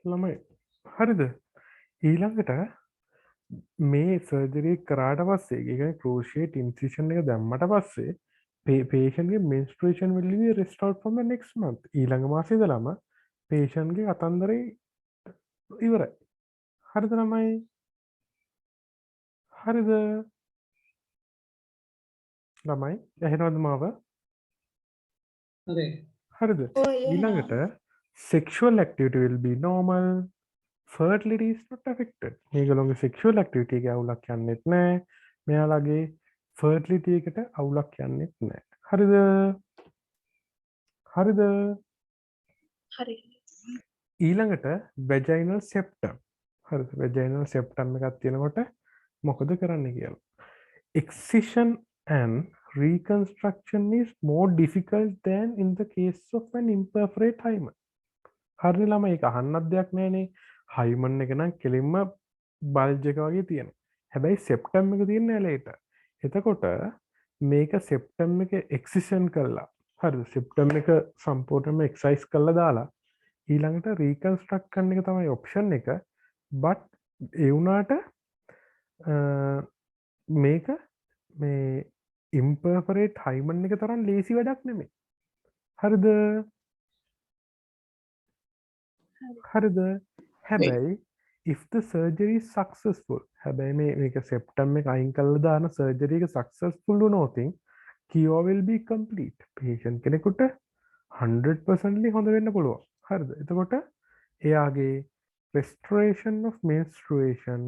ළමයි හරිද ඊළඟට මේ සර්ජරි කරාට පස්සේ ඒ කියන්නේ ක්‍රෝෂියේට් ඉන්සිෂන් එක දැම්මට පස්සේ patient ගේ menstruation will be restored from the next month ඊළඟ මාසේ ඉඳලම patient ගේ කතන්දරේ ඉවරයි හරිද ළමයි හරිද ළමයි ඇහෙනවද මාව හරි. හරිද ඊළඟට sexual activity will be normal fertility is not affected මේගොල්ලෝගේ sexual activity එකේ අවුලක් යන්නෙත් නැහැ මෙයාලගේ fertility එකට අවුලක් යන්නෙත් නැහැ හරිද හරිද හරි ඊළඟට vaginal septum හරිද vaginal septum එකක් තියෙනකොට මොකද කරන්න කියලා excision and reconstruction is more difficult than in the case of an imperforate hymen හරි ළමයි ඒක අහන්නත් දෙයක් නෑනේ හයිමන් එක නම් කෙලින්ම බල්ජ් එක වගේ තියෙනවා හැබැයි සෙප්ටම් එක තියෙන ඇලේට එතකොට මේක සෙප්ටම් එක එක්සිෂන් කළා හරි සෙප්ටම් එක සම්පූර්ණයෙන්ම එක්සයිස් කරලා දාලා ඊළඟට රීකන්ස්ට්‍රක්ට් කරන එක තමයි ඔප්ෂන් එක බට් ඒ වුණාට මේක මේ ඉම්පර්ෆරේට් හයිමන් එක තරම් ලේසි වැඩක් නෙමෙයි හරිද හරිද හැබැයි if the surgery is successful හැබැයි මේක සෙප්ටම් එක අයින් කරලා දාන සර්ජරි එක successful වුණොත් cure will be complete patient කෙනෙකුට 100% හොඳ වෙන්න පුළුවන් හරිද එතකොට එයාගේ restoration of menstruation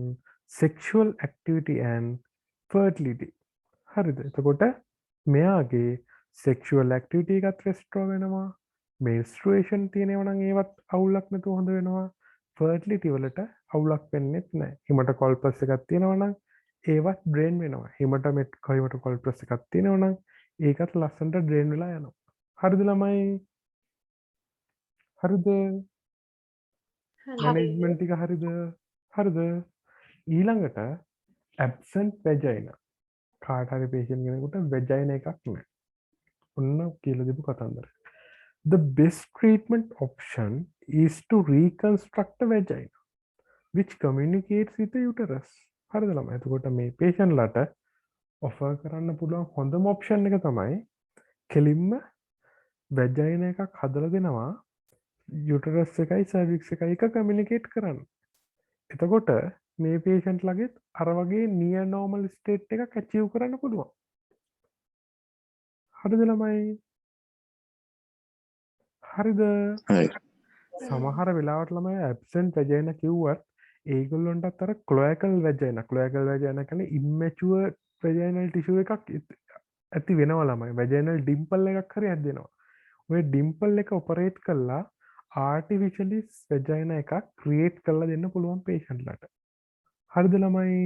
sexual activity and fertility හරිද එතකොට මෙයාගේ sexual activity එකත් restore වෙනවා menstruation තියෙනවා නම් ඒවත් අවුලක් නැතුව හොඳ වෙනවා fertility වලට අවුලක් වෙන්නෙත් නැහැ. hematocalpus එකක් තියෙනවා නම් ඒවත් drain වෙනවා. hematocalpus එකක් තියෙනවා නම් ඒකත් ලස්සනට drain වෙලා යනවා. හරිද ළමයි? හරිද? management ටික හරිද? හරිද? ඊළඟට absent vagina. කාට හරි patient කෙනෙකුට vagina එකක් නැහැ. ඔන්න කියලා දීපු කතන්දර. The best treatment option is to reconstruct the vagina, which communicates with the uterus. හරිද ළමයි? එතකොට මේ patient ලට offer කරන්න පුළුවන් හොඳම option එක තමයි කෙලින්ම vagina එකක් හදලා දෙනවා uterus එකයි cervix එකයි එක communicate කරන්න. එතකොට මේ patient ලගෙත් අර වගේ near normal state එකක් achieve කරන්න පුළුවන්. හරිද ළමයි? හරිද සමහර වෙලාවට ළමයි ඇබ්සන්ට් වැජයින කිව්වත් ඒගොල්ලොන්ටත් අර ක්ලොයකල් වැජයින කියන්නේ ඉම්මැචුවර් වැජයිනල් ටිෂුව එකක් ඇති වෙනවා ළමයි වැජයිනල් ඩිම්පල් එකක් හරි ඇද්දෙනවා ඔය ඩිම්පල් එක ඔපරේට් කළා ආර්ටිෆිෂියලි වැජයින එකක් ක්‍රියේට් කරලා දෙන්න පුළුවන් පේෂන්ට්ලට හරිද ළමයි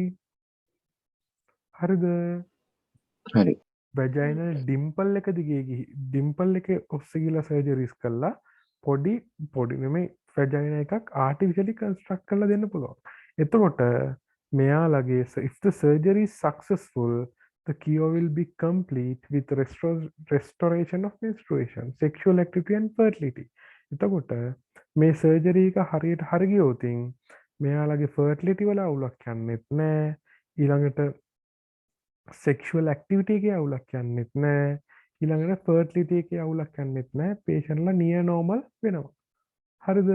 හරිද හරි වැජයිනල් ඩිම්පල් එක දිගේ ඩිම්පල් එක ඔස්සේ ගිහලා සර්ජරිස් කළා පොඩි නෙමෙයි වැජයින එකක් ආටිෆිෂියලි කන්ස්ට්‍රක්ට් කරලා දෙන්න පුළුවන්. එතකොට මෙයාලගේ if the surgery is successful the cure will be complete with restoration of menstruation, sexual activity and fertility. එතකොට මේ සර්ජරි එක හරියට හරි ගියොත් මෙයාලගේ fertility වල අවුලක් යන්නෙත් නැහැ. ඊළඟට sexual activity එකේ අවුලක් යන්නෙත් නැහැ. ඊළඟට fertility එකේ අවුලක් යන්නෙත් නැහැ. patient ලා near normal වෙනවා. හරිද?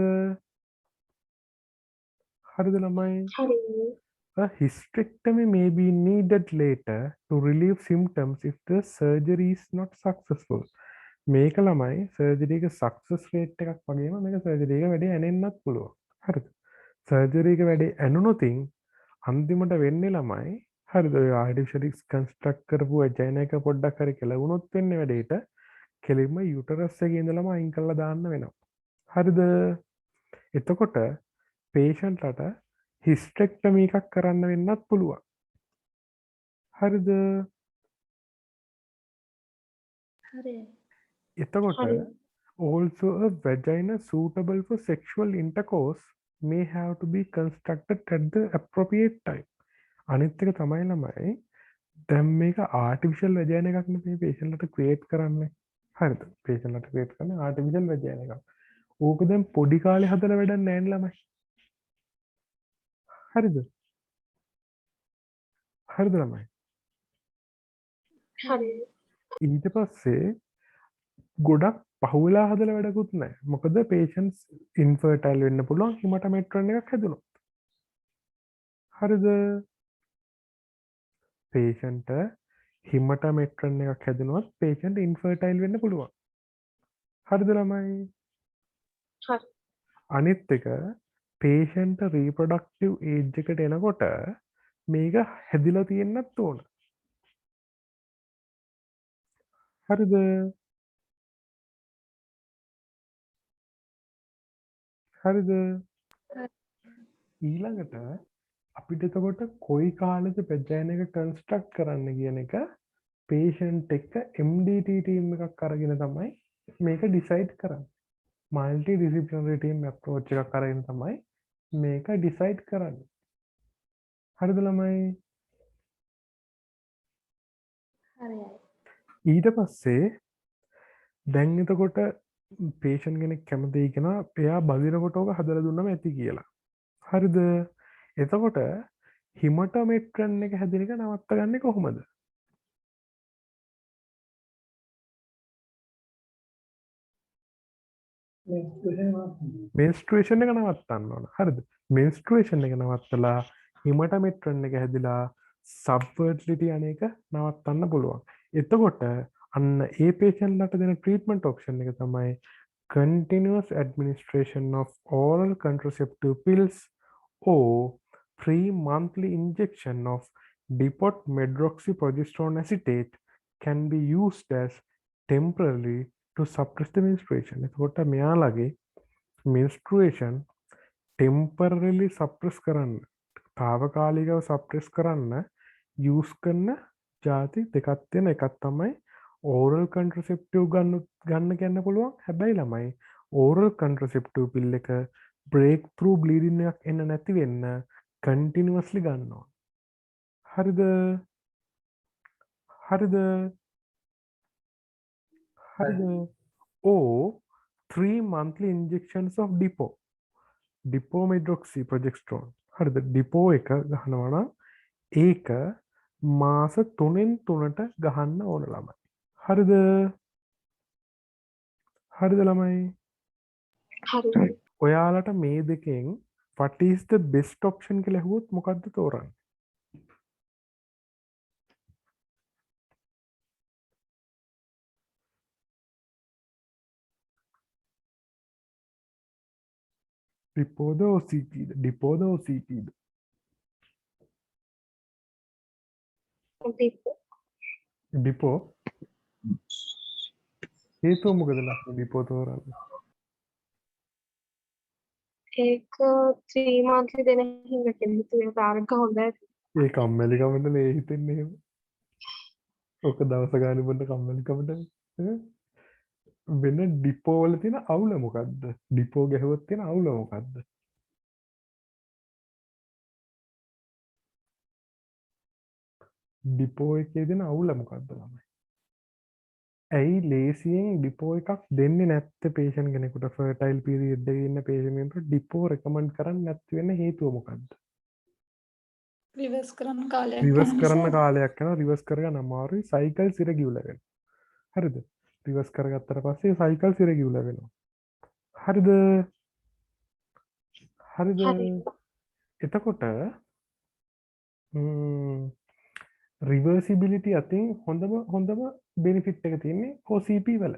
හරිද ළමයි? හරි A hysterectomy may be needed later to relieve symptoms if the surgery is not successful. මේක ළමයි surgery එක success rate එකක් වගේම මේක surgery එක වැඩි ඇනෙන්නත් පුළුවන්. හරිද? surgery එක වැඩි ඇනුනොත් අන්තිමට වෙන්නේ ළමයි හරිද ඔය ආර්ටිෆිෂියලි කන්ස්ට්‍රක්ට් කරපු වජයින එක පොඩ්ඩක් හරි කෙලවුනොත් වෙන්නේ වැඩේට කෙලින්ම යුටරස් එකේ ඉඳලම අයින් කරලා දාන්න වෙනවා. හරිද? එතකොට patient ලට hysterectomy එකක් කරන්න වෙන්නත් පුළුවන්. හරිද? හරි එතකොට හරි also a vagina suitable for sexual intercourse may have to be constructed at the appropriate time. අනිත් එක තමයි ළමයි දැන් මේක ආටිෆිෂල් වැජයින එකක් නෙමෙයි patient ලට ක්‍රියේට් කරන්නේ. හරිද? patient ලට ක්‍රියේට් කරන්නේ ආටිෆිෂල් වැජයින එකක්. ඕක දැන් පොඩි කාලේ හදලා වැඩක් නැහැ නේ ළමයි. හරිද? හරිද ළමයි? හරි. ඊට පස්සේ ගොඩක් පහුවෙලා හදලා වැඩකුත් නැහැ. මොකද patients infertile වෙන්න පුළුවන් hematocrit එකක් හැදුනොත්. හරිද? patient hematocrit එකක් හැදුනොත් patient infertile වෙන්න පුළුවන්. හරිද ළමයි? හරි. අනිත් එක patient reproductive age එකට එනකොට මේක හැදිලා තියෙන්නත් ඕන. හරිද? හරිද? හරි. ඊළඟට අපිට එතකොට කොයි කාලෙද පැජෑන එක කන්ස්ට්‍රක්ට් කරන්න කියන එක patient එක්ක MDT ටීම් එකක් අරගෙන තමයි මේක ඩිසයිඩ් කරන්නේ. මල්ටි ඩිසිප්ලිනරි ටීම් අප්‍රෝච් එකක් අරගෙන තමයි මේක ඩිසයිඩ් කරන්නේ. හරිද ළමයි? හරියි. ඊට පස්සේ දැන් එතකොට patient කෙනෙක් කැමතියි කෙනා එයා බදිනකොට ඔක හදලා දුන්නම ඇති කියලා. හරිද? එතකොට හිමටොමෙට්‍රන් එක හැදෙන එක නවත්ත ගන්නේ කොහොමද? මෙන්ස්ට්‍රේෂන් එක නවත්තන්න ඕන. හරිද? මෙන්ස්ට්‍රේෂන් එක නවත්තලා හිමටොමෙට්‍රන් එක හැදිලා සබ්ෆර්ටිලිටි අනේක නවත්තන්න පුළුවන්. එතකොට අන්න ඒ පේෂන්ට්ලට දෙන ට්‍රීට්මන්ට් ඔප්ෂන් එක තමයි continuous administration of oral contraceptive pills or 3 monthly injection of depot medroxyprogesterone acetate can be used as temporarily to suppress the menstruation. එතකොට මෙයාලගේ menstruation temporarily suppress කරන්න තාවකාලිකව suppress කරන්න use කරන ජාති දෙකක් තියෙන එකක් තමයි oral contraceptive ගන්න කියන්න පුළුවන්. හැබැයි ළමයි oral contraceptive pill එක breakthrough bleeding එකක් එන්න නැති වෙන්න continuously ගන්න ඕන. හරිද? හරිද? හරිද? or 3 monthly injections of dipomedroxyprogesterone. හරිද? ඩිපෝ එක ගහනවා නම් ඒක මාස 3න් 3ට ගහන්න ඕන ළමයි. හරිද? හරිද ළමයි? හරි. ඔයාලට මේ දෙකෙන් what is the best option කියලා ඇහුවොත් මොකද්ද තෝරන්නේ? ඩිපෝද OCTද? ඩිපෝද OCTද? දීපෝ. ඩිපෝ හේතුව මොකද ලක්ෂණ ඩිපෝ තෝරන්න? ඒක 3 monthly දෙන හින්දා කෙනෙකුට ආරක හොඳයි. ඒ කම්මැලිකමට නේ හිතෙන්නේ එහෙම. ඔක දවස ගානේ බොන්න කම්මැලිකමට වෙන ඩිපෝ වල තියෙන අවුල මොකද්ද? ඩිපෝ ගැහුවොත් තියෙන අවුල මොකද්ද? ඩිපෝ එකේ දෙන අවුල මොකද්ද ළමයි? ඇයි ලේසියෙන් ඩිපෝ එකක් දෙන්නේ නැත්තේ patient කෙනෙකුට fertile period එකේ ඉන්න patient කෙනෙකුට ඩිපෝ recommend කරන්නේ නැති වෙන හේතුව මොකද්ද? රිවර්ස් කරන්න කාලයක් රිවර්ස් යන කරන්න නිසා. කාලයක් යනවා රිවර්ස් කරගන්න අමාරුයි සයිකල්ස් ඉරෙගියුලර් වෙනවා. හරිද? රිවර්ස් කරගත්තට පස්සේ සයිකල්ස් ඉරෙගියුලර් වෙනවා. හරිද? හරිද? හරි. එතකොට රිවර්සිබිලිටි අතින් හොඳම බෙනිෆිට් එක තියෙන්නේ OCP වල.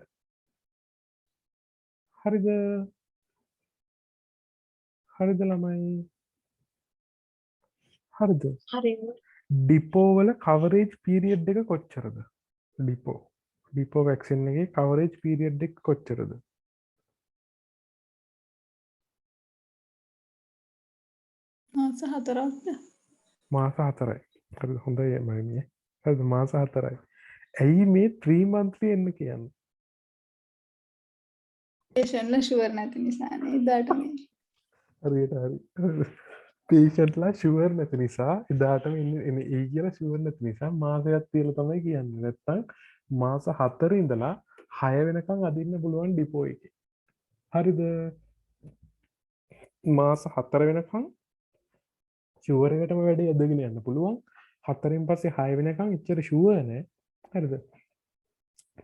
හරිද? හරිද ළමයි? හරිද? හරි. ඩිපෝ වල කවරේජ් පීරියඩ් එක කොච්චරද? ඩිපෝ වැක්සින් එකේ කවරේජ් පීරියඩ් එක කොච්චරද? මාස 4ක්ද? මාස 4යි. හරිද? හොඳයි මයිනේ. හරිද? මාස 4යි. ඇයි මේ 3 monthly එන්න කියන්නේ? පේෂන්ට්ලා ෂුවර් නැති නිසා නේද මේ. හරියට හරි. පේෂන්ට්ලා ෂුවර් නැති නිසා එදාටම එන්නේ ඒ කියලා ෂුවර් නැති නිසා මාසයක් තියලා තමයි කියන්නේ. නැත්තම් මාස 4 ඉඳලා 6 වෙනකන් අදින්න පුළුවන් ඩිපෝ එකේ. හරිද මාස 4 වෙනකම් ෂුවර් එකටම වැඩේ ඇදගෙන යන්න පුළුවන් 4න් පස්සේ 6 වෙනකම් එච්චර ෂුවර් නෑ හරිද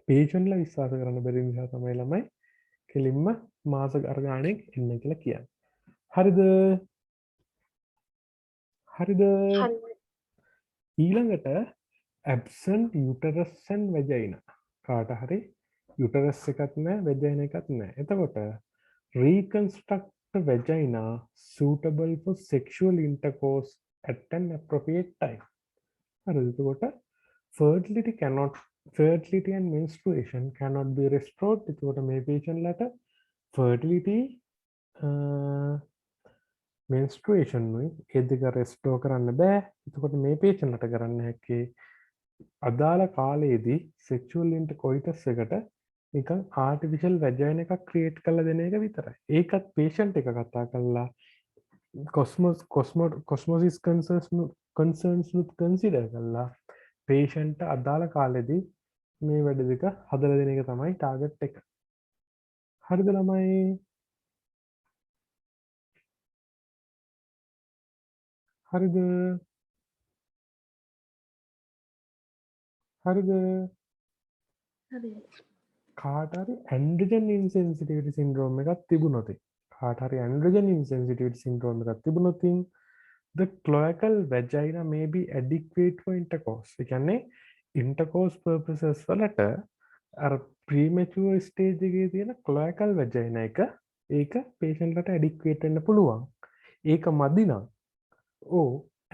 පේෂන්ට්ලා විශ්වාස කරන්න බැරි නිසා තමයි ළමයි කෙලින්ම මාස ගාණක් එන්න කියලා කියන්නේ හරිද හරිද හරි. ඊළඟට absent uterus and vagina කාට හරි uterus එකක් නෑ vagina එකක් නෑ එතකොට reconstruct the vagina suitable for sexual intercourse at an appropriate time හරිද එතකොට fertility and menstruation cannot be restored එතකොට මේ patient ලට fertility menstruation නුයි ඒ දෙක restore කරන්න බෑ එතකොට මේ patient ලට කරන්න හැක්කේ අදාළ කාලයේදී sexual intercoitus එකට නිකන් artificial vagina එකක් create කරලා දෙන එක විතරයි. ඒකත් patient එක කතා කරලා cosmosis concerns නුත් consider කරලා patient අදාළ කාලෙදී මේ වැඩ දෙක හදලා දෙන එක තමයි target එක. හරිද ළමයි? හරිද? හරිද? හරි. කාට හරි androgen insensitivity syndrome එකක් තිබුණොත් කාට හරි androgen insensitivity syndrome එකක් තිබුණොත් the cloacal vagina may be adequate for intercourse. ඒ කියන්නේ intercourse purposes වලට අර premature stage එකේ තියෙන cloacal vagina එක ඒක patient ලට adequate වෙන්න පුළුවන්. ඒක මදි නම්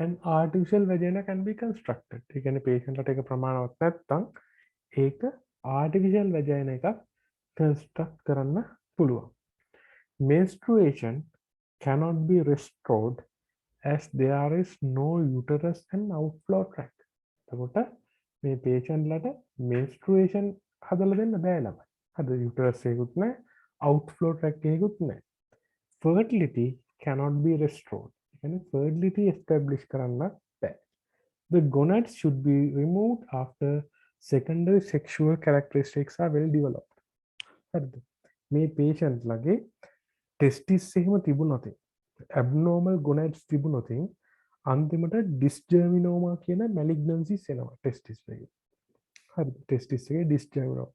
an artificial vagina can be constructed. ඒ කියන්නේ patient ලට ඒක ප්‍රමාණවත් නැත්නම් ඒක artificial vagina එකක් construct කරන්න පුළුවන්. Menstruation cannot be restored as there is no uterus and outflow tract. එතකොට මේ patient ලට menstruation හදලා දෙන්න බෑ ළමයි. හද uterus එකකුත් නැහැ, outflow tract එකකුත් නැහැ. Fertility cannot be restored. ඒ කියන්නේ fertility establish කරන්න බෑ. The gonads should be removed after secondary sexual characteristics are well developed. හරිද? මේ patient ලගේ testis එහෙම තිබුණොත් abnormal gonads තිබුණොත් අන්තිමට dysgerminoma කියන malignancies එනවා testis එකේ. හරිද? testis එකේ dysgerminoma.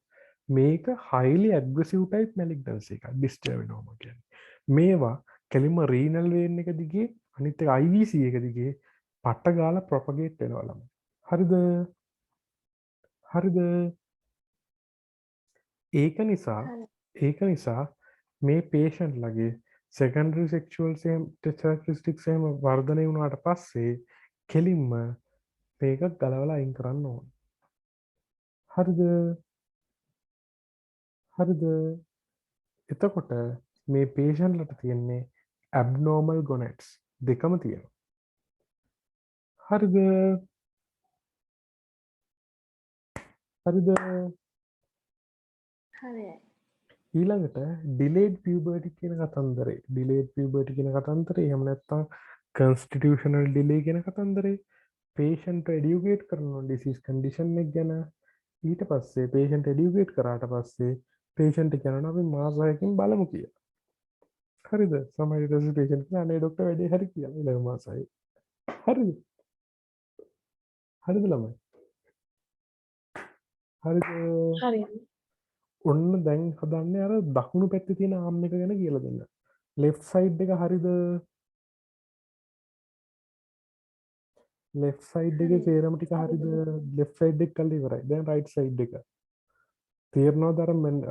මේක highly aggressive type malignancy එකක් dysgerminoma කියන්නේ. මේවා කෙලින්ම renal vein එක දිගේ අනිත් එක IVC එක දිගේ පට්ට ගාලා propagate වෙනවා ළමයි. හරිද? හරිද? ඒක නිසා මේ patient ලගේ secondary sexual characteristics එහෙම වර්ධනය වුණාට පස්සේ කෙලින්ම මේක ගලවලා අයින් කරන්න ඕන. හරිද? හරිද? එතකොට මේ patient ලට තියෙන්නේ abnormal gonads දෙකම තියෙනවා. හරිද? හරිද? හරි. ඊළඟට delayed puberty කියන කතන්දරේ delayed puberty කියන කතන්දරේ එහෙම නැත්නම් constitutional delay කියන කතන්දරේ patient educate කරනවා disease condition එක ගැන ඊට පස්සේ patient educate කරාට පස්සේ patient කියනවා අපි මාස 6කින් බලමු කියලා. හරිද? සමහර විට patient කියනවා අනේ ડોක්ටර් වැඩේ හරි කියලා ඊළඟ මාසයි. හරිද? හරිද ළමයි? හරිද? හරි. ඔන්න දැන් හදන්නේ අර දකුණු පැත්තේ තියෙන ආම් එක ගැන කියලා දෙන්න. left side එක හරිද? left side එකේ තේරම ටික හරිද? left side එක කල්ලි ඉවරයි. දැන් right side එක. තේරෙනවද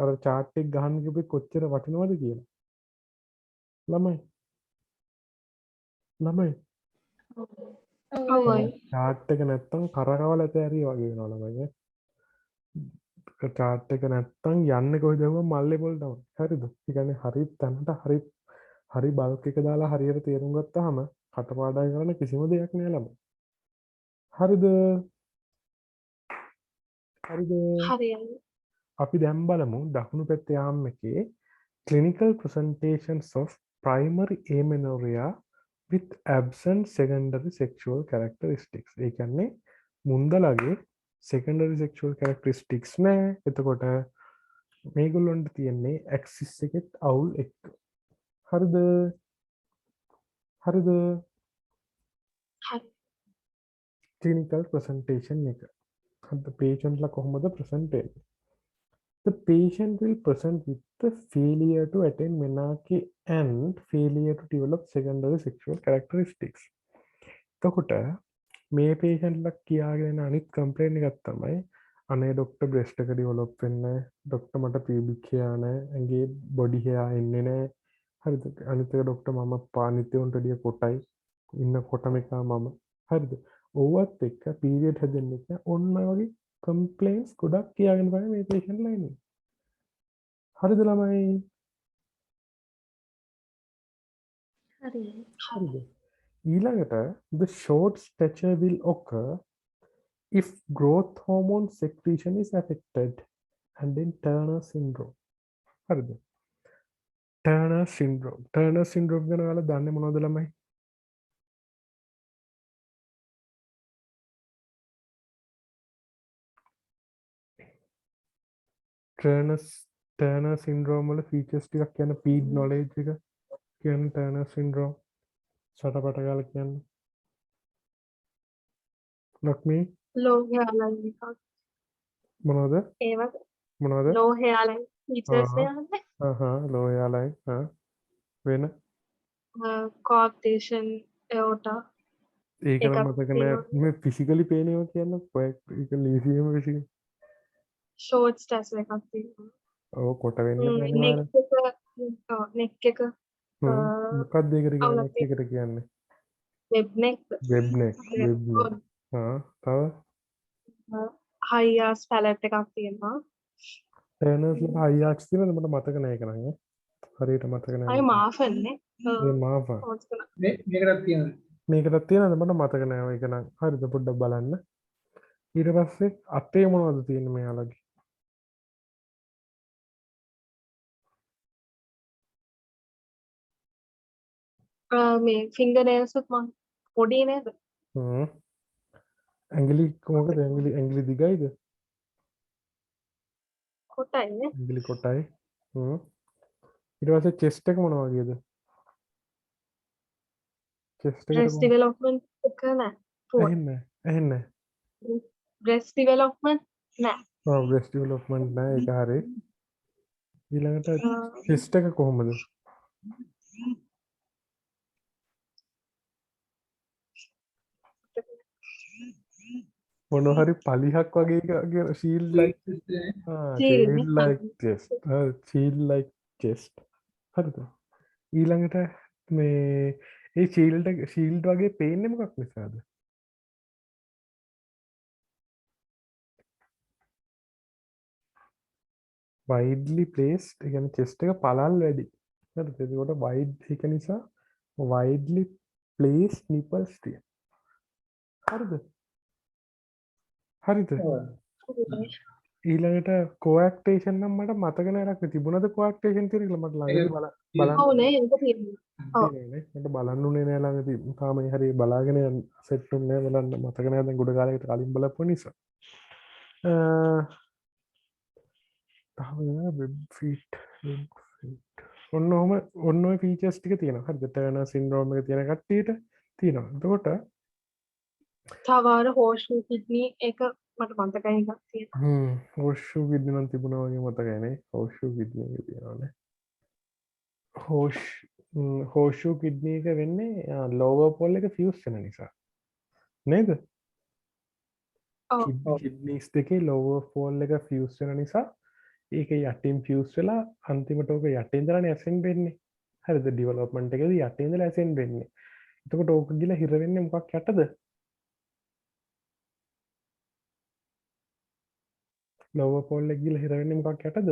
අර chart එක ගහන්න කිව්වේ කොච්චර වටිනවද කියලා? ළමයි. ඔව්. chart එක නැත්තම් කරකවල ඇතෑරිය වගේ වෙනවා ළමයි. chart එක නැත්තම් යන්නේ කොහෙද ගම මල්ලේ පොල් තමයි. හරිද? ඒ කියන්නේ හරි තැනට හරි බල්ක් එක දාලා හරියට තේරුම් ගත්තාම කටපාඩම් කරන්න කිසිම දෙයක් නෑ ළමයි. හරිද? හරිද? හරි. අපි දැන් බලමු දකුණු පැත්තේ යාම් එකේ clinical presentations of primary amenorrhea with absent secondary sexual characteristics. ඒ කියන්නේ මුන්දලගේ secondary sexual characteristics නෑ. එතකොට මේගොල්ලොන්ට තියෙන්නේ ඇක්සිස් එකෙත් අවුල් එක්ක. හරිද? හරිද? හරි. clinical presentation එක. හරිද? patient ලා කොහොමද present වෙන්නේ? The patient will present with the failure to attain menarche and failure to develop secondary sexual characteristics. එතකොට මේ patient කියාගෙන අනිත් complaint එකක් තමයි අනේ ડોක්ටර් breast එක develop වෙන්නේ නැහැ. ડોක්ටර් මට pubic hair නැහැ. ඇඟේ body hair එන්නේ නැහැ. හරිද? අනිත් එක ડોක්ටර් මම පානිතේ උන්ට වැඩිය කොටයි. ඉන්න කොටම එක මම. හරිද? ඕවත් එක්ක period හැදෙන්නේ නැහැ. ඔන්න වගේ complaints ගොඩක් කියාගෙන තමයි මේ patient ලා ඉන්නේ. හරිද ළමයි? හරි. හරිද? ඊළඟට the short stature will occur if growth hormone secretion is affected and then Turner syndrome. හරිද? Turner syndrome. Turner syndrome ගැන ඔයාලා දන්නේ මොනවද ළමයි? Turner syndrome වල features ටිකක් කියන ped knowledge එක කියන Turner syndrome සටපට ගාලා කියන්න. ලක්මී low hairline එකක්. මොනවද? ඒවත් මොනවද? low hairline features නේද? low hairline වෙන coarctation aorta. ඒක නම් එකක් මතක නෑ. මේ physically පේන ඒවා කියන්න ඔය ඒක ලීසියම physically. short stature එකක් තියෙනවා. ඔව් කොට වෙන්න බෑනේ neck ඔයාලා. එක neck එක මොකක්ද ඒකට කියන්නේ? අවුලක් neck එකට කියන්නේ? web neck web neck. තව high ass palate එකක් තියෙනවා. Turners වල high arch තියෙනවද? මට මතක නෑ ඒක නම්. හරියට මතක නෑ. අය මාෆන් නේ. ඒ මාෆා. මේකටත් තියෙනවා. මේකටත් තියෙනවද? මට මතක නෑ ඒක නම්. හරිද? පොඩ්ඩක් බලන්න. ඊට පස්සේ අතේ මොනවද තියෙන්නේ මෙයාලගේ? මේ finger nails උත් මම පොඩි නේද? ඇඟිලි කොහොමද? ඇඟිලි දිගයිද? කොටයි නේ. ඇඟිලි කොටයි. ඊට පස්සේ chest එක මොන වගේද? chest එකට breast development එක නෑ. ඇහෙන්නේ. breast development නෑ. ඔව් breast development නෑ ඒක හරි. ඊළඟට chest එක කොහොමද? මොන හරි පලිහක් වගේ shield like shield like chest. shield like chest. හරිද? ඊළඟට මේ ඒ shield වගේ පේන්නේ මොකක් නිසාද? widely placed ඒ කියන්නේ chest එක පළල් වැඩි. හරිද? ඒකට wide ඒක නිසා widely placed nipples තියෙනවා. හරිද? හරිද? ඊළඟට coactation නම් මට මතක නෑ රක්නේ තිබුණාද coactation තියෙන කියලා මට ළඟදී බලන්න ඔව් නේ ඒක තියෙනවා. නේ මට බලන්න උනේ නෑ ළඟදී තාම හරි බලාගෙන සෙට් උන්නේ නෑ බලන්න මතක නෑ දැන් ගොඩ කාලයකට කලින් බලපු නිසා වෙබ් ෆීට් ඔන්න ඔය ෆීචර්ස් ටික තියෙනවා හරිද ටර්නර් සින්ඩ්‍රෝම් එක තියෙන කට්ටියට තියෙනවා එතකොට තව අර horseshoe kidney එක මට මතකයි එකක් තියෙනවා horseshoe kidney නම් තිබුණා වගේ මතකයි නේ horseshoe kidney එක තියෙනවානේ horseshoe kidney එක වෙන්නේ lower pole එක fuse වෙන නිසා නේද kidneys දෙකේ lower pole එක fuse වෙන නිසා ඒක යටින් fuse වෙලා අන්තිමට ඕක යටින් ඉඳලානේ ascend වෙන්නේ හරිද development එකේදී යටින් ඉඳලා ascend වෙන්නේ එතකොට ඕක ගිහලා හිර වෙන්නේ මොකක් යටද lower pole එක ගිහලා හිර වෙන්නේ මොකක් යටද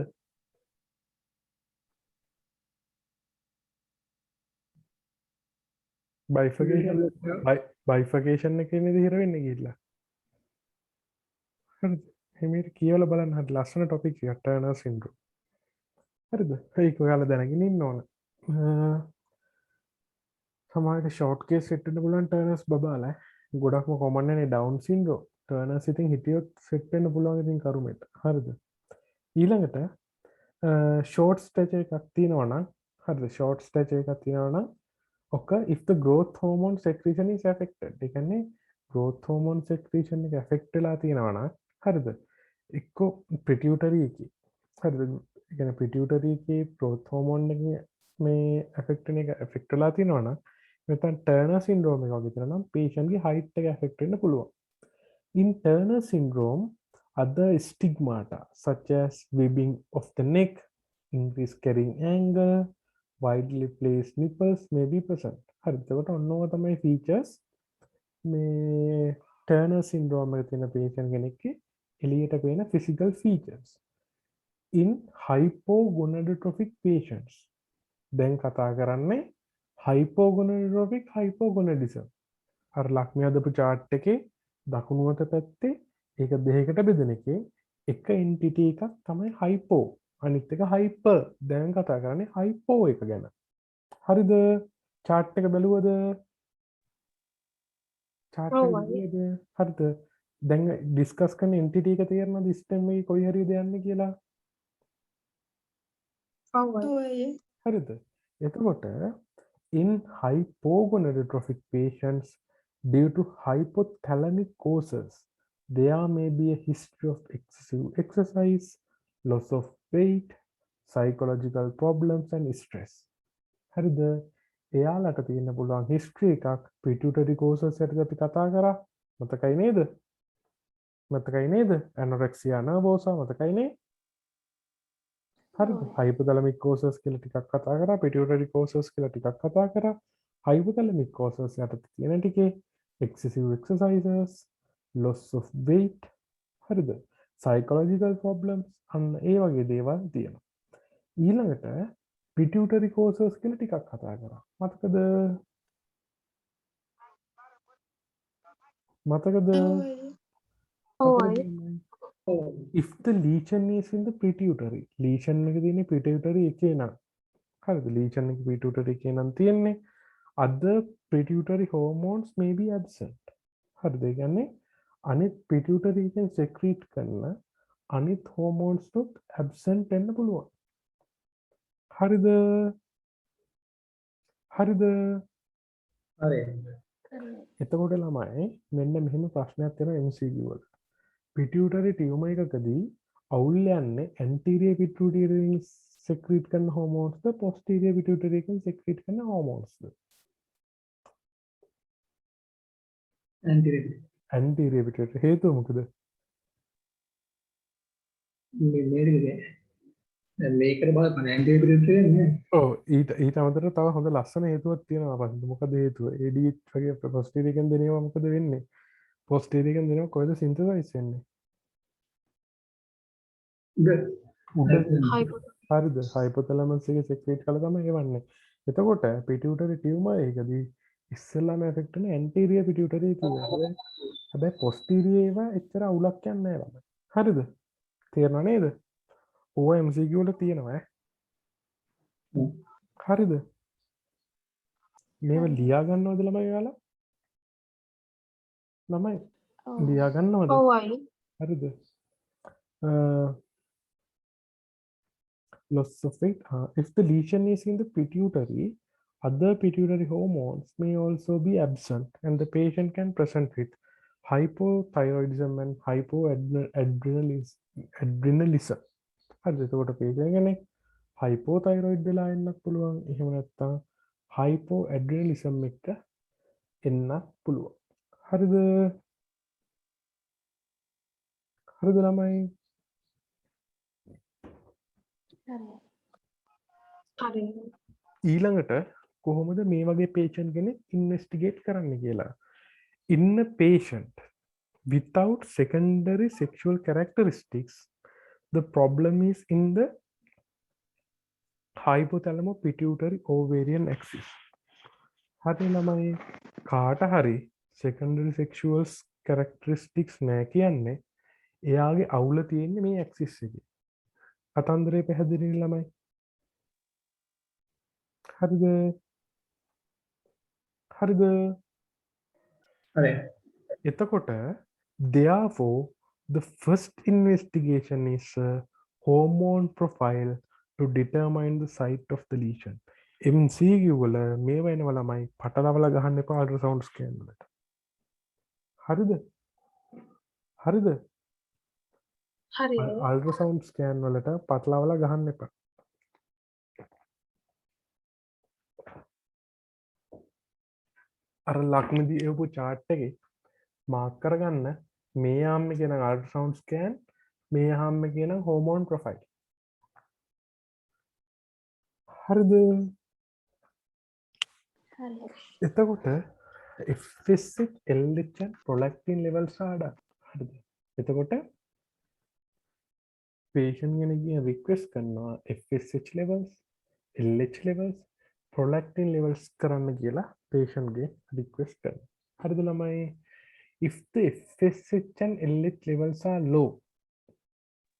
bifurcation එකේ නේද හිර වෙන්නේ ගිහලා හරිද එමෙට කියවලා බලන්න හරි ලස්සන ටොපික් එකක් ටර්නර් සින්ඩ්‍රෝම් හරිද ඒක ඔයාලා දැනගෙන ඉන්න ඕන සමහරට ෂෝට් කේස් සෙට් වෙන්න පුළුවන් ටර්නර්ස් බබාලා ගොඩක්ම කොමන් නේ ඩවුන් සින්ඩ්‍රෝම් ටර්නර්ස් ඉතින් හිටියොත් සෙට් වෙන්න පුළුවන් ඉතින් කරුමෙට හරිද ඊළඟට ෂෝට් ස්ටච එකක් තියෙනවනම් හරිද ෂෝට් ස්ටච එකක් තියෙනවනම් ඔක if the growth hormone secretion is affected ඒ කියන්නේ growth hormone secretion එක affect වෙලා තියෙනවනම් හරිද එක්ක pituitary එකේ හරිද ඒ කියන්නේ pituitary එකේ growth hormone එක මේ affect වෙන එක affect වෙලා තියෙනවනම් නැත්නම් Turner syndrome එක වගේ තියෙනවා නම් patient ගේ height එක affect වෙන්න පුළුවන්. In Turner syndrome, other stigmata such as webbing of the neck, increased carrying angle, widely placed nipples may be present. හරි එතකොට ඔන්නෝව තමයි features මේ Turner syndrome එකේ තියෙන patient කෙනෙක්ගේ එළියට පේන physical features. In hypogonadotrophic patients දැන් කතා කරන්නේ hypogonadotrophic hypogonadism. අර ලක්ෂණ හදපු chart එකේ දකුණු අත පැත්තේ ඒක දෙකකට බෙදෙන එකේ එක entity එකක් තමයි hypo අනිත් එක hyper. දැන් කතා කරන්නේ hypo එක ගැන. හරිද? chart එක බැලුවද? chart එක බැලුවද? හරිද? දැන් discuss කරන entity එක තේරෙනවද stem එකේ කොයි හරියද යන්නේ කියලා? ඔය හරිද? එතකොට in hypogonadotrophic patients due to hypothalamic causes there may be a history of excessive exercise, loss of weight, psychological problems and stress. හරිද? එයාලට තියෙන්න පුළුවන් history එකක් pituitary causes එකට අපි කතා කරා. මතකයි නේද? මතකයි නේද? anorexia nervosa මතකයි නේ? හරිද? hypothalamic causes කියලා ටිකක් කතා කරා, pituitary causes කියලා ටිකක් කතා කරා. hypothalamic causes යටතේ තියෙන ටිකේ excessive exercises, loss of weight, හරිද? psychological problems අන්න ඒ වගේ දේවල් තියෙනවා. ඊළඟට pituitary causes කියලා ටිකක් කතා කරා. මතකද? මතකද? If the lesion is in the pituitary, lesion එක තියෙන්නේ pituitary එකේ නම් හරිද? lesion එක pituitary එකේ නම් තියෙන්නේ other pituitary hormones may be absent. හරිද? ඒ කියන්නේ අනිත් pituitary එකෙන් secrete කරන අනිත් hormones උත් absent වෙන්න පුළුවන්. හරිද? හරිද? හරි. එතකොට ළමයි මෙන්න මෙහෙම ප්‍රශ්නයක් තියෙනවා MCQ වල. pituitary tumor එකකදී අවුල් යන්නේ anterior pituitary එකෙන් secrete කරන hormones ද posterior pituitary එකෙන් secrete කරන hormones ද? anterior pituitary හේතුව මොකද? මේකට බලපන් ඇන්ටිපිරියඩ් නේ. ඔව් ඊට අමතරව තව හොඳ ලස්සන හේතුවක් තියෙනවා අපිට. මොකද හේතුව? AD වගේ posterior එකෙන් දෙනවා මොකද වෙන්නේ? posterior එකෙන් දෙනවා කොහෙද synthesize වෙන්නේ? හරිද? hypothalamus එකේ secrete කළා තමයි එවන්නේ. එතකොට pituitary tumor එකදී ඉස්සෙල්ලාම affect වෙන anterior pituitary tumor. හැබැයි posterior ඒවා එච්චර අවුලක් යන්නේ නැහැ ළමයි. හරිද? තේරෙනව නේද? ඕවා MCQ වල තියෙනවා ඈ. හරිද? මේව ලියා ගන්නවද ළමයි ඔයාලා? ළමයි ලියා ගන්නවද? ඔව්යි. හරිද? Loss of weight. If the lesion is in the pituitary, other pituitary hormones may also be absent and the patient can present with hypothyroidism and hypoadrenalism. හරිද? එතකොට patient කෙනෙක් hypothyroid වෙලා එන්නත් පුළුවන්. එහෙම නැත්නම් hypoadrenalism එක එන්නත් පුළුවන්. හරිද? හරිද ළමයි? හරි. ඊළඟට කොහොමද මේ වගේ patient කෙනෙක් investigate කරන්න කියලා? In a patient without secondary sexual characteristics, the problem is in the hypothalamo-pituitary ovarian axis. හරි ළමයි කාට හරි secondary sexual characteristics නෑ කියන්නේ එයාගේ අවුල තියෙන්නේ මේ axis එකේ. කතන්දරේ පැහැදිලි ළමයි. හරිද? හරිද? හරි. එතකොට therefore the first investigation is a hormone profile to determine the site of the lesion. MCQ වල මේ වෙනව ළමයි පටලවලා ගහන්න එපා අල්ට්‍රාසවුන්ඩ් ස්කෑන් වලට. හරිද? හරිද? හරි. අල්ට්‍රාසවුන්ඩ් ස්කෑන් වලට පටලවලා ගහන්න එපා. අර ලක්මදී එවපු chart එකේ මාක් කරගන්න මේ ආම්ම කියන අල්ට්‍රාසවුන්ඩ් ස්කෑන් මේ ආම්ම කියන හෝමෝන් ප්‍රොෆයිල්. හරිද? හරි. එතකොට FSH LH prolactin levels ආඩා. හරිද? එතකොට patient කෙනෙක්ගෙන් request කරනවා FSH levels LH levels prolactin levels කරන්න කියලා patient ගේ request කරනවා. හරිද ළමයි? if the FSH and LH levels are low,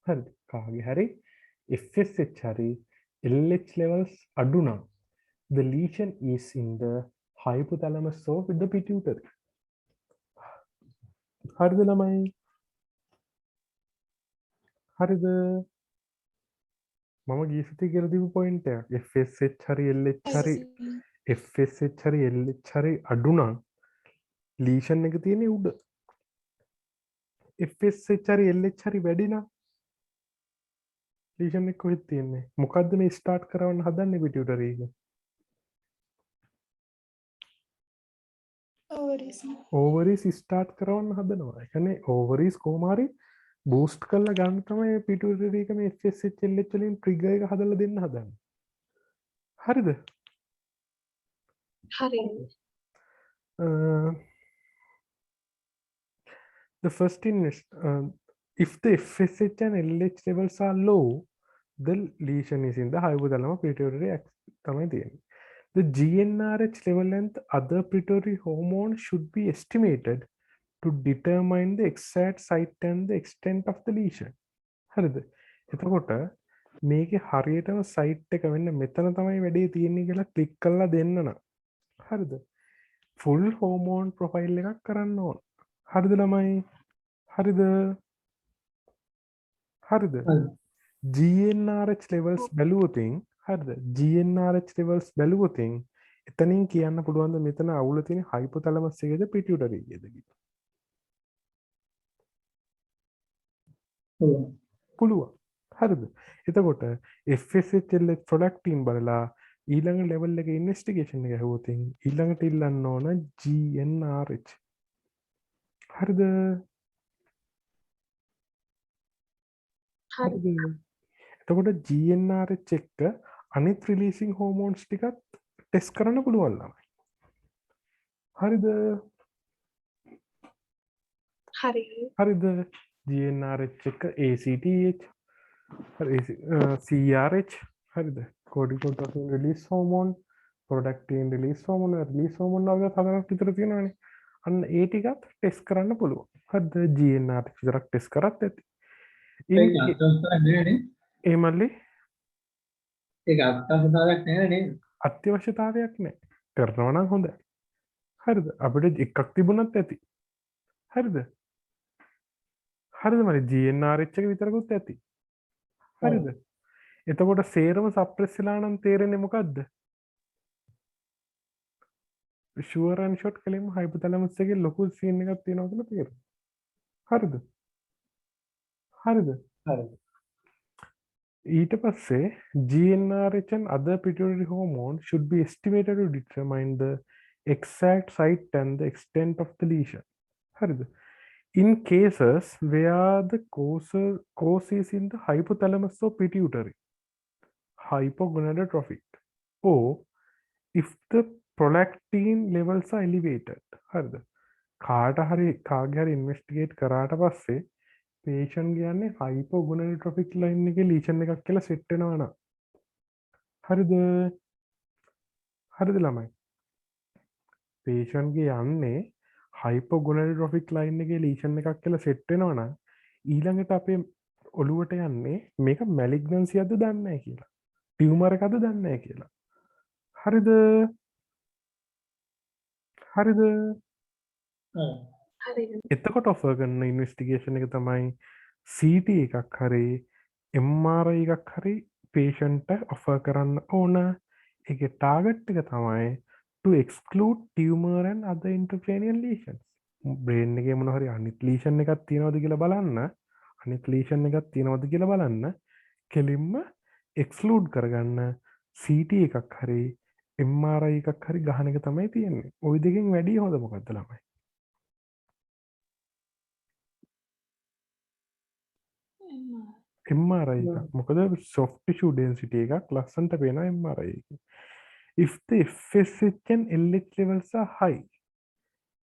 හරිද? කාගේ හරි FSH හරි LH levels අඩු නම් the lesion is in the hypothalamus or with the pituitary. හරිද ළමයි? හරිද? මම ගිය සතියේ කියලා දීපු පොයින්ට් එක FSH හරි LH හරි FSH හරි LH හරි අඩු නම් ලීෂන් එක තියෙන්නේ උඩ. FSH හරි LH හරි වැඩි නම් ලීෂන් එක කොහෙද තියෙන්නේ? මොකද්ද මේ ස්ටාර්ට් කරවන්න හදන්නේ පිටියුටරි එක? ඕවරිස්. ඕවරිස් ස්ටාර්ට් කරවන්න හදනවා. ඒ කියන්නේ ඕවරිස් කොහොම හරි බූස්ට් කරලා ගන්න තමයි පිටියුටරි එක මේ FSH LH වලින් ට්‍රිගර් එක හදලා දෙන්න හදන්නේ. හරිද? හරි. The first if the FSH and LH levels are low, the lesion is in the hypothalamus pituitary axis. The GnRH level and other pituitary hormones should be estimated to determine the exact site and the extent of the lesion. හරිද? එතකොට මේකේ හරියටම site එක වෙන්න මෙතන තමයි වැඩේ තියෙන්නේ කියලා ක්ලික් කරලා දෙන්න නම්. හරිද? ෆුල් හෝමෝන් ප්‍රොෆයිල් එකක් කරන්න ඕන. හරිද ළමයි? හරිද? හරිද? GnRH levels බැලුවොතින් හරිද? GnRH levels බැලුවොතින් එතනින් කියන්න පුළුවන් ද මෙතන අවුල තියෙන hypothalamus එකේද pituitary එකේද කියලා? පුළුවන්. හරිද? එතකොට FSH LH prolactin බලලා ඊළඟ ලෙවල් එකේ ඉන්වෙස්ටිගේෂන් එක ඇහුවොතින් ඊළඟට ඉල්ලන්න ඕන GnRH. හරිද? හරිද? එතකොට GnRH එක්ක අනිත් රිලීසින් හෝමෝන්ස් ටිකත් ටෙස්ට් කරන්න පුළුවන් ළමයි. හරිද? හරි. හරිද? GnRH එක්ක ACTH හරි CRH හරිද? corticotropic release hormone, prolactin release hormone, release hormone වගේ හතරක් විතර තියෙනවානේ. අන්න ඒ ටිකත් ටෙස්ට් කරන්න පුළුවන්. හරිද? GnRH විතරක් ටෙස්ට් කරත් ඇති. ඒ මල්ලි ඒක අත්‍යවශ්‍යතාවයක් නැහැ නේද? අත්‍යවශ්‍යතාවයක් නැහැ. කරනවා නම් හොඳයි. හරිද? අපිට එකක් තිබුණත් ඇති. හරිද? හරිද මල්ලි? GnRH එක විතරකුත් ඇති. හරිද? එතකොට සේරම සප්‍රෙස් වෙලා නම් තේරෙන්නේ මොකද්ද? ෂුවර් ඇන්ඩ් ෂොට් කලින්ම හයිපොතැලමස් එකේ ලොකු සීන් එකක් තියෙනවා කියලා තේරෙනවා. හරිද? හරිද? හරි. ඊට පස්සේ GnRH and other pituitary hormones should be estimated to determine the exact site and the extent of the lesion. හරිද? In cases where the cause is in the hypothalamus or pituitary, hypogonadotrophic, or if the prolactin levels are elevated. හරිද? කාට හරි කාගේ හරි ඉන්වෙස්ටිගේට් කරාට පස්සේ patient කියන්නේ hypogonadotrophic line එකේ lesion එකක් කියලා set වෙනවා නා. හරිද? හරිද ළමයි? patient ගේ යන්නේ hypogonadotrophic line එකේ lesion එකක් කියලා set වෙනවා නම් ඊළඟට අපේ ඔළුවට යන්නේ මේක malignancy යද්ද දන්නේ නැහැ කියලා. ටියුමර් එකක්ද දන්නේ නැහැ කියලා. හරිද? හරිද? හරි. එතකොට ඔෆර් කරන ඉන්වෙස්ටිගේෂන් එක තමයි CT එකක් හරි MRI එකක් හරි patient offer කරන්න ඕන. ඒකේ target එක තමයි to exclude tumor and other intracranial lesions. brain එකේ මොන හරි අනිත් lesion එකක් තියෙනවද කියලා බලන්න. අනිත් lesion එකක් තියෙනවද කියලා බලන්න. කෙලින්ම exclude කරගන්න CT එකක් හරි MRI එකක් හරි ගහන එක තමයි තියෙන්නේ. ওই දෙකෙන් වැඩි හොඳ මොකද්ද ළමයි? MRI එක. මොකද soft tissue density එකක් ලස්සනට පේනවා MRI එකේ. If the FSH and LH levels are high.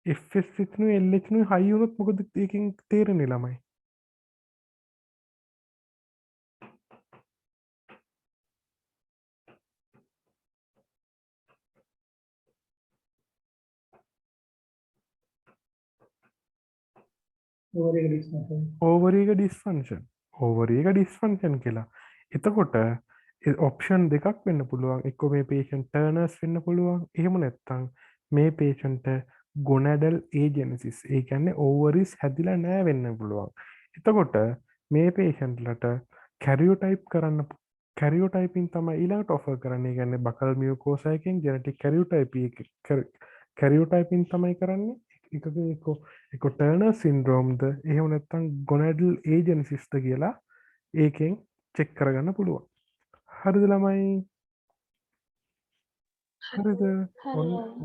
FSH නුයි LH නුයි high වුණොත් මොකද ඒකෙන් තේරෙන්නේ ළමයි? ඕවරි එක ඩිස්ෆන්ක්ෂන්. ඕවරි එක ඩිස්ෆන්ක්ෂන් කියලා. එතකොට ඔප්ෂන් දෙකක් වෙන්න පුළුවන්. එක්ක මේ patient turners වෙන්න පුළුවන්. එහෙම නැත්නම් මේ patient gonadal agenesis. ඒ කියන්නේ ovaries හැදිලා නැහැ වෙන්න පුළුවන්. එතකොට මේ patient ලට karyotype කරන්න karyotyping තමයි ඊළඟට offer කරන්නේ. ඒ කියන්නේ buccal mucosa එකෙන් genetic karyotyping තමයි කරන්නේ. එක Turner syndrome ද එහෙම නැත්නම් gonadal agenesis ද කියලා ඒකෙන් චෙක් කරගන්න පුළුවන්. හරිද ළමයි? හරිද?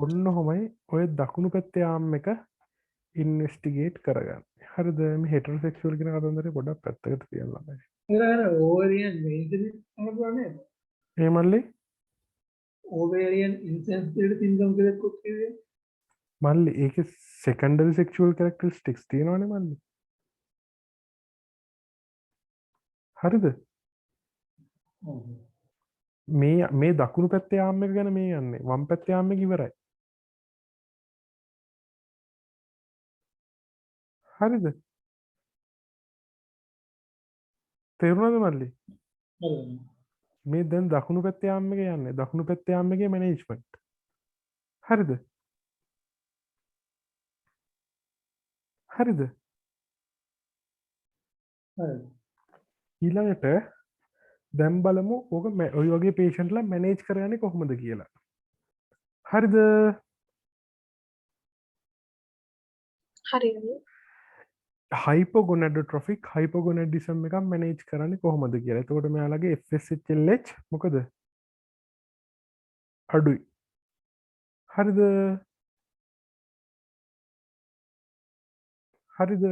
ඔන්න ඔහොමයි ඔය දකුණු පැත්තේ ආම් එක ඉන්වෙස්ටිගේට් කරගන්න. හරිද? මේ හෙටරොසෙක්ෂුවල් කියන කතන්දරේ පොඩ්ඩක් පැත්තකට තියන්න ළමයි. ovarian maintenance කරන්නේ ඒ මල්ලි ovarian insensitivity syndrome කියලා කොත් කිව්වේ මල්ලි ඒකේ secondary sexual characteristics තියෙනවනේ මල්ලි. හරිද? මේ දකුණු පැත්තේ ආම් එක ගැන මේ යන්නේ. වම් පැත්තේ ආම් එක ඉවරයි. හරිද? තේරුණාද මල්ලි? මේ දැන් දකුණු පැත්තේ ආම් එක යන්නේ. දකුණු පැත්තේ ආම් එකේ මැනේජ්මන්ට්. හරිද? හරිද? ඊළඟට දැන් බලමු ඕක ඔය වගේ patient ලා manage කරන්නේ කොහොමද කියලා. හරිද? හරිද? hypogonadotrophic hypogonadism එකක් manage කරන්නේ කොහොමද කියලා. එතකොට මෙයාලගේ FSH LH මොකද? අඩුයි. හරිද? හරිද?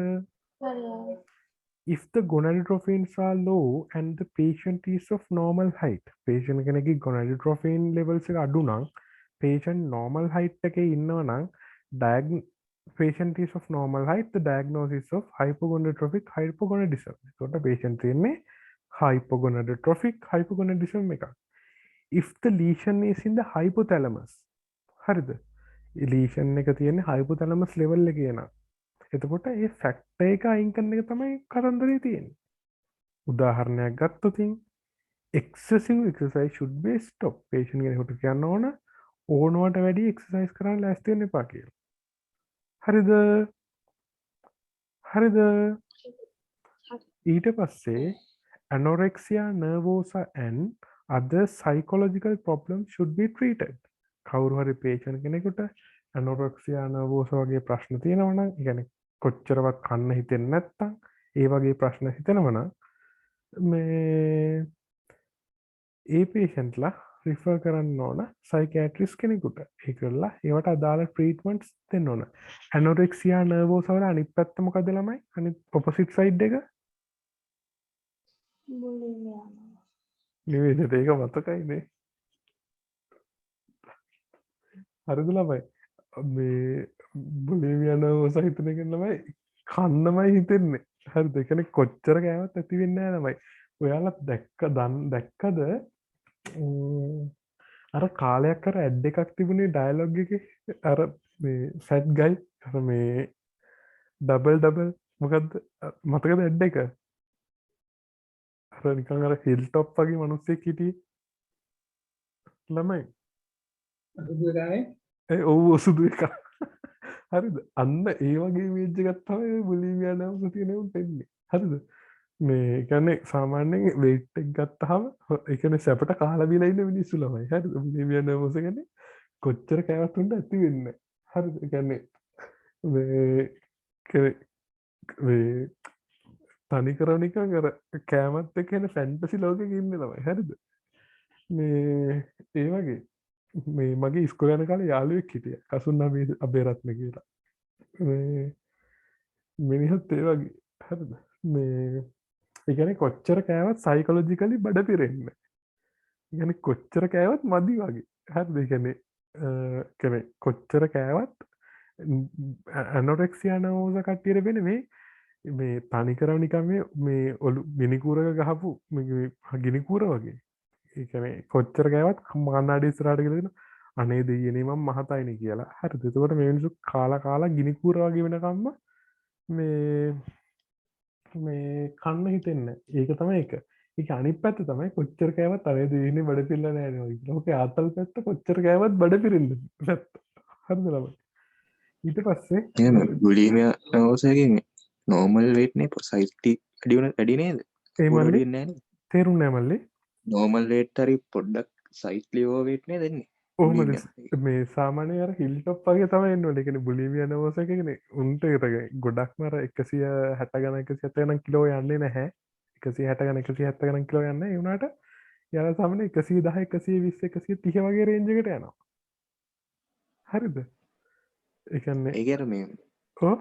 If the gonadotrophins are low and the patient is of normal height, patient කෙනෙක්ගේ gonadotrophin levels එක අඩු නම් patient normal height එකේ ඉන්නවා නම් patient is of normal height, the diagnosis of hypogonadotrophic hypogonadism. එතකොට patient තියෙන්නේ hypogonadotrophic hypogonadism එකක්. If the lesion is in the hypothalamus, හරිද? lesion එක තියෙන්නේ hypothalamus level එකේ නා. එතකොට ඒ ෆැක්ටර් එක අයින් කරන එක තමයි කතන්දරේ තියෙන්නේ. උදාහරණයක් ගත්තොත් excessive exercise should be stopped. patient කෙනෙකුට කියන්න ඕන ඕනවට වැඩි exercise කරන්න ලෑස්ති වෙන්න එපා කියලා. හරිද? හරිද? ඊට පස්සේ anorexia nervosa and other psychological problems should be treated. කවුරු හරි patient කෙනෙකුට anorexia nervosa වගේ ප්‍රශ්න තියෙනවා නම්, ඒ කියන්නේ කොච්චරවත් කන්න හිතෙන්නේ නැත්තම්, ඒ වගේ ප්‍රශ්න හිතෙනවා නම් මේ ඒ patient ලා refer කරන්න ඕන psychiatrist කෙනෙකුට. ඒකලා ඒවට අදාළ treatments දෙන්න ඕන. anorexia nervosa වල අනිත් පැත්ත මොකද ළමයි? අනිත් opposite side එක නෙවෙයි ඒක මතකයිනේ. හරිද ළමයි? මේ බුලිමියා nervosa හිතන එක ළමයි කන්නමයි හිතෙන්නේ. හරිද? ඒ කියන්නේ කොච්චර කෑවත් ඇති වෙන්නේ නැහැ ළමයි. ඔයාලා දැක්කද අර කාලයක් කර ඇඩ් එකක් තිබුණේ ඩයලොග් එකේ අර මේ ෆැට් ගයි අර මේ ඩබල් මොකද්ද මතකද ඇඩ් එක? අර නිකන් අර හිල් টොප් වගේ මිනිස්සෙක් හිටියේ ළමයි. ඔව් සුදු එක. හරිද? අන්න ඒ වගේ ඉමේජ් එකක් තමයි බුලිමියා nervosa තියෙන උන් දෙන්නේ. හරිද? මේ කියන්නේ සාමාන්‍යයෙන් වේට් එක ගත්තාම ඒ කියන්නේ සැපට කාලා බීලා ඉන්න මිනිස්සු ළමයි. හරිද? බුලිමියා නර්වස් කියන්නේ කොච්චර කෑවත් උන්ට ඇති වෙන්නේ නැහැ. හරිද? ඒ කියන්නේ මේ තනි කරව නිකන් අර කෑමත් එක්ක එන ෆැන්ටසි ලෝකෙක ඉන්නේ ළමයි. හරිද? මේ ඒ වගේ මේ මගේ ඉස්කෝලේ යන කාලේ යාළුවෙක් හිටියා. කසුන් අබේරත්න කියලා. මේ මිනිහත් ඒ වගේ. හරිද? මේ ඒ කියන්නේ කොච්චර කෑවත් සයිකොලොජිකලි බඩ පිරෙන්නේ. ඒ කියන්නේ කොච්චර කෑවත් මදි වගේ. හරිද? ඒ කියන්නේ කොච්චර කෑවත් ඇනොරෙක්සියා නර්වෝස කට්ටියට වෙන්නේ මේ තනි කරව නිකන් මේ ඔලු ගිනිකූරක ගහපු ගිනිකූර වගේ. ඒ කියන්නේ කොච්චර කෑවත් කන්නාඩි ඉස්සරහට ගිහලා දෙන අනේ දෙයියනේ මම මහතයිනේ කියලා. හරිද? එතකොට මේ මිනිස්සු කාලා ගිනිකූර වගේ වෙනකම්ම මේ කන්න හිතෙන්නේ. ඒක තමයි එක. ඒක අනිත් පැත්ත තමයි කොච්චර කෑවත් අනේ දෙයියනේ බඩ පිරලා නැහැ නේ වගේ. ඕකේ ආතල් පැත්ත කොච්චර කෑවත් බඩ පිරෙන්නේ පැත්ත. හරිද ළමයි? ඊට පස්සේ බුලිමියා නර්වසගේ නෝමල් වේට්නේ සයිට්ටි වැඩි නේද? ඒ පොඩ මල්ලි වැඩි නෑනේ. තේරුන්නේ නැහැ මල්ලි. නෝමල් වේට් හරි පොඩ්ඩක් සයිට්ලි ඕවර් වේට් නේ දෙන්නේ. ඕමද මේ සාමාන්‍ය අර හිල්ටොප් වගේ තමයි එන්න ඕනේ. ඒ කියන්නේ බුලිමියා නර්වස් එක කියන්නේ උන්ට ගොඩක්ම අර 160 ගණන් 170 ගණන් කිලෝ යන්නේ නැහැ. 160 ගණන් 170 ගණන් කිලෝ යන්නේ. ඒ වුණාට යාලා සාමාන්‍ය 110 120 130 වගේ රේන්ජ් එකට යනවා. හරිද? ඒ කියන්නේ ඒක අර මේ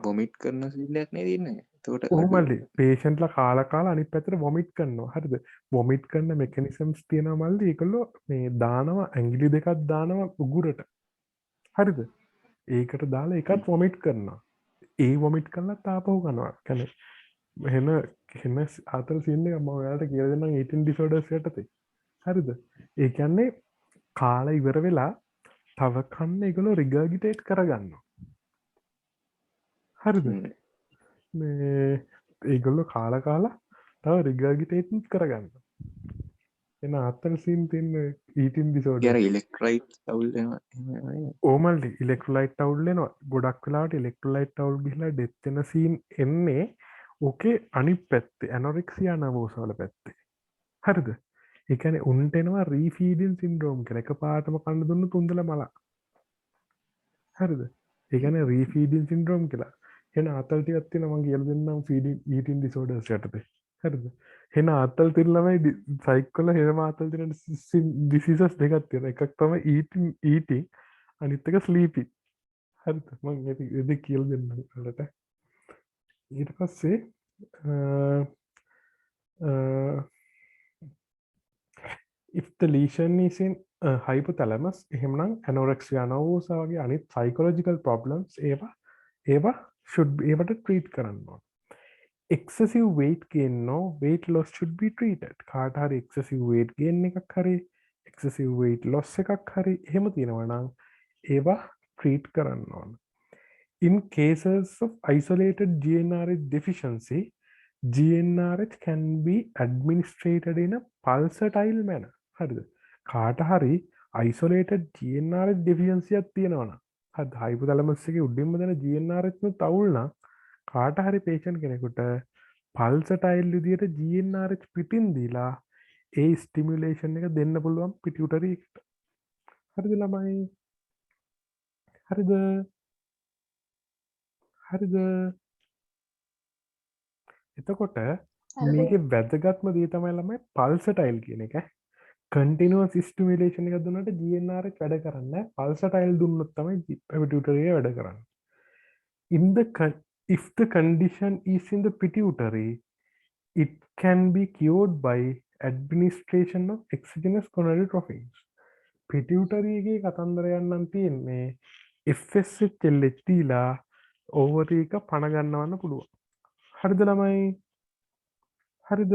වොමිට් කරන සිල්ලයක් නේ දෙන්නේ. එතකොට ඕමල්ලි පේෂන්ට්ලා කාලා අනිත් පැත්තට වොමිට් කරනවා. හරිද? වොමිට් කරන මෙකනිසම්ස් තියෙනවා මල්ලි. ඒකලෝ මේ දානවා ඇඟිලි දෙකක් දානවා උගුරට. හරිද? ඒකට දාලා එකත් වොමිට් කරනවා. ඒ වොමිට් කරලා තාපහු කරනවා. කියන්නේ හෙන ආතල් සීන් එක මම ඔයාලට කියලා දෙන්නම් eating disorders යටතේ. හරිද? ඒ කියන්නේ කාලා ඉවර වෙලා තව කන්න ඒගොල්ලෝ රිගර්ගිටේට් කරගන්නවා. හරිද? මේ ඒගොල්ලෝ කාලා තව රිගර්ගිටේට් කරගන්න. එන ආතල් සීන් තියෙන eating disorder. අර ඉලෙක්ට්‍රයිට් අවුල් වෙනවා. ඕමල්ලි ඉලෙක්ට්‍රොලයිට් අවුල් වෙනවා. ගොඩක් වෙලාවට ඉලෙක්ට්‍රොලයිට් අවුල් ගිහිලා ඩෙත් වෙන සීන් එන්නේ ඕකේ අනිත් පැත්තේ ඇනොරෙක්සියා නර්වෝස වල පැත්තේ. හරිද? ඒ කියන්නේ උන්ට එනවා රීෆීඩින් සින්ඩ්‍රෝම් කියලා. එකපාරටම කන්න දුන්න තුන්දල මල. හරිද? ඒ කියන්නේ රීෆීඩින් සින්ඩ්‍රෝම් කියලා. එන ආතල් ටිකක් තියෙනවා මම කියලා දෙන්නම් ෆීඩින් ඊටින් ඩිසෝඩර්ස් යටතේ. හරිද? එන ආතල් තියෙන ළමයි සයික් වල එහෙම ආතල් තියෙන ඩිසීසස් දෙකක් තියෙනවා. එකක් තමයි ඊටින් අනිත් එක ස්ලීපින්. හරිද? මම ඒ දෙක කියලා දෙන්නම් ඔයාලට. ඊට පස්සේ if the lesion is in hypothalamus එහෙමනම් anorexia nervosa වගේ අනිත් psychological problems ඒවා should be able to treat කරන්න ඕන. excessive weight gain no weight loss should be treated. කාට හරි excessive weight gain එකක් හරි excessive weight loss එකක් හරි එහෙම තියෙනවා නම් ඒවා treat කරන්න ඕන. in cases of isolated GnRH deficiency GnRH can be administered in a pulsatile manner. හරිද? කාට හරි isolated GnRH deficiency එකක් තියෙනවා නම් හරිද? hypothalamus එකේ උඩින්ම දෙන GnRH නුත් අවුල් නම් කාට හරි patient කෙනෙකුට pulsatile විදියට GnRH පිටින් දීලා ඒ stimulation එක දෙන්න පුළුවන් pituitary එකට. හරිද ළමයි? හරිද? හරිද? එතකොට මේකේ වැදගත්ම දේ තමයි ළමයි pulsatile කියන එක. continuous stimulation එක දුන්නට GnRH වැඩ කරන්නේ නැහැ. pulsatile දුන්නොත් තමයි pituitary එක වැඩ කරන්නේ. If the condition is in the pituitary, it can be cured by administration of exogenous gonadotropins. pituitary එකේ කතන්දරයක් නම් තියෙන්නේ FSH LH දීලා ovary එක පණ ගන්නවන්න පුළුවන්. හරිද ළමයි? හරිද?